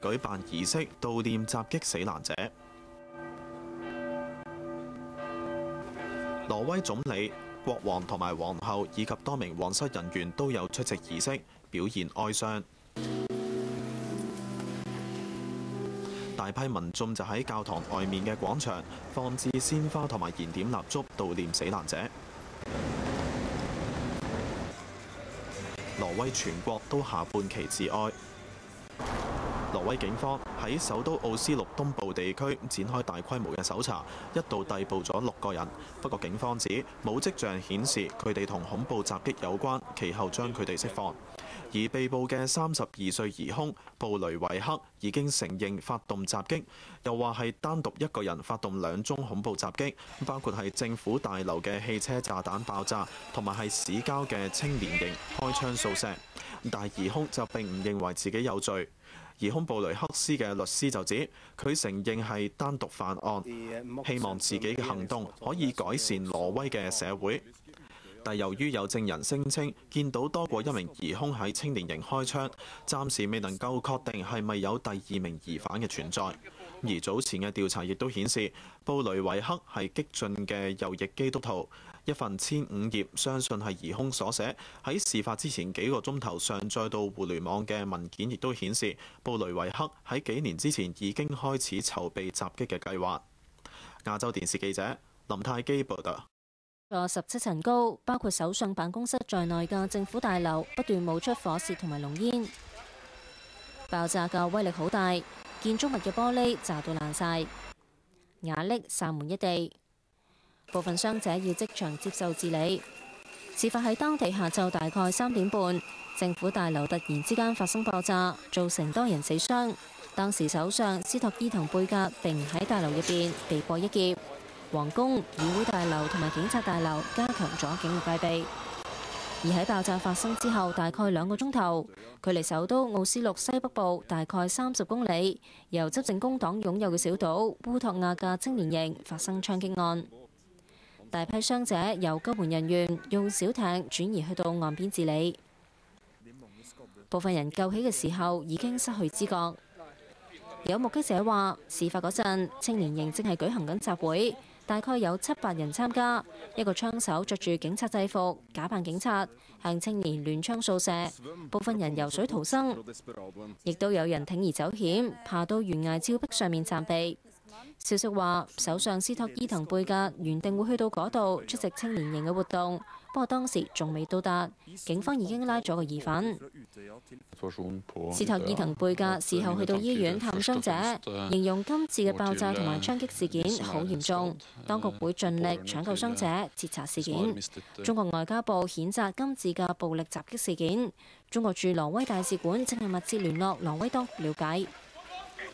舉辦儀式悼念襲擊死難者。挪威總理、國王同埋皇后以及多名皇室人員都有出席儀式，表現哀傷。大批民眾就喺教堂外面嘅廣場放置鮮花同埋燃點蠟燭悼念死難者。挪威全國都下半旗致哀。挪威警方喺首都奧斯陸東部地區展開大規模嘅搜查，一度逮捕咗6個人。不過警方指冇跡象顯示佢哋同恐怖襲擊有關，其後將佢哋釋放。而被捕嘅32歲疑兇布雷維克已經承認發動襲擊，又話係單獨一個人發動2宗恐怖襲擊，包括係政府大樓嘅汽車炸彈爆炸，同埋係市郊嘅青年營開槍掃射。但疑兇就並唔認為自己有罪。疑兇布雷克斯嘅律師就指，佢承認係單獨犯案，希望自己嘅行動可以改善挪威嘅社會。但由於有證人聲稱見到多過1名疑兇喺青年營開槍，暫時未能夠確定係咪有第2名疑犯嘅存在。而早前嘅調查亦都顯示，布雷維克係激進嘅右翼基督徒。一份1005頁，相信係疑兇所寫，喺事發之前幾個鐘頭上載到互聯網嘅文件，亦都顯示布雷維克喺幾年之前已經開始籌備襲擊嘅計劃。亞洲電視記者林泰基報道。個17層高，包括首相辦公室在內嘅政府大樓不斷冒出火舌同埋濃煙。爆炸嘅威力好大，建築物嘅玻璃炸到爛晒，瓦礫散滿一地。部分傷者要即場接受治理。事發喺當地下晝大概3點半，政府大樓突然之間發生爆炸，造成多人死傷。當時首相斯托伊滕貝格並唔喺大樓入邊，避過一劫。皇宮、議會大樓同埋警察大樓加強咗警務戒備。而喺爆炸發生之後大概2個鐘頭，距離首都奧斯陸西北部大概30公里，由執政工黨擁有嘅小島烏托亞嘅青年營發生槍擊案。大批傷者由救援人員用小艇轉移去到岸邊治理，部分人救起嘅時候已經失去知覺。有目擊者話，事發嗰陣青年營正係舉行緊集會，大概有700人參加。一個槍手着住警察制服，假扮警察，向青年亂槍掃射，部分人游水逃生，亦都有人鋌而走險，爬到懸崖峭壁上面暫避。消息話，首相斯托伊滕貝格原定會去到嗰度出席青年營嘅活動，不過當時仲未到達，警方已經拉咗個疑犯。斯托伊滕貝格事後去到醫院探傷者，形容今次嘅爆炸同埋槍擊事件好嚴重，當局會盡力搶救傷者，截查事件。中國外交部譴責今次嘅暴力襲擊事件，中國駐挪威大使館正係密切聯絡挪威當局了解。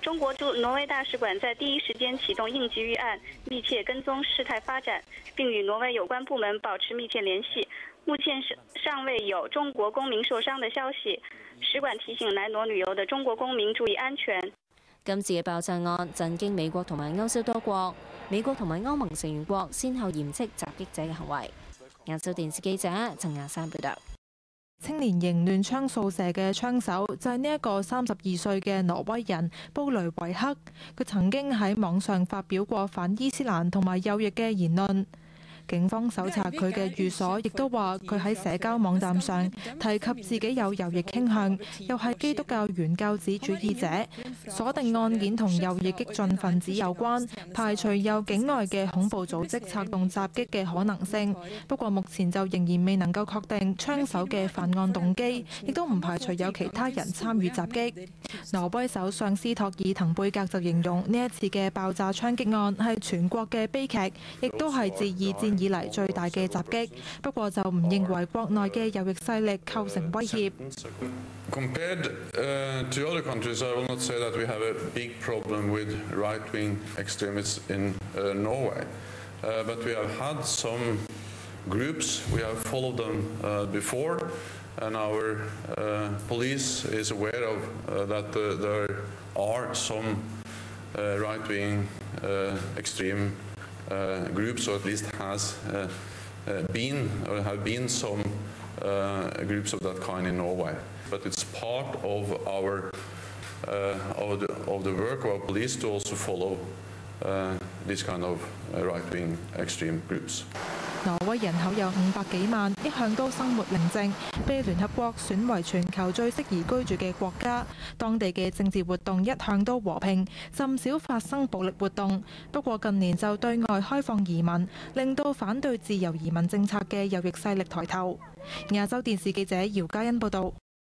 中國駐挪威大使館在第一時間啟動應急預案，密切跟蹤事態發展，並與挪威有關部門保持密切聯繫。目前尚未有中國公民受傷的消息。使館提醒來挪旅遊的中國公民注意安全。今次嘅爆炸案震驚美國同埋歐洲多國，美國同埋歐盟成員國先後嚴斥襲擊者嘅行為。亞洲電視記者陳亞珊報道。青年營亂槍掃射嘅槍手就係呢一個32歲嘅挪威人布雷維克，佢曾經喺網上發表過反伊斯蘭同埋右翼嘅言論。警方搜查佢嘅寓所，亦都話佢喺社交網站上提及自己有右翼傾向，又係基督教原教旨主義者，鎖定案件同右翼激進分子有關，排除由境外嘅恐怖組織策動襲擊嘅可能性。不過目前就仍然未能夠確定槍手嘅犯案動機，亦都唔排除有其他人參與襲擊。挪威首相斯托爾滕貝格就形容呢一次嘅爆炸槍擊案係全國嘅悲劇，亦都係自2戰以嚟最大嘅襲擊，不過就唔認為國內嘅右翼勢力構成威脅。Compared to other countries, I will not say that we have a big problem with right-wing extremists in Norway, but we have had some groups, we have followed them before, and our police is aware of that there are some right-wing extreme groups, or at least has been or have been some groups of that kind in Norway. But it's part of our of the work of our police to also follow this kind of right-wing extreme groups. 挪威人口有500幾萬，一向都生活寧靜，被聯合國選為全球最適宜居住嘅國家。當地嘅政治活動一向都和平，甚少發生暴力活動。不過近年就對外開放移民，令到反對自由移民政策嘅右翼勢力抬頭。亞洲電視記者姚嘉欣報導。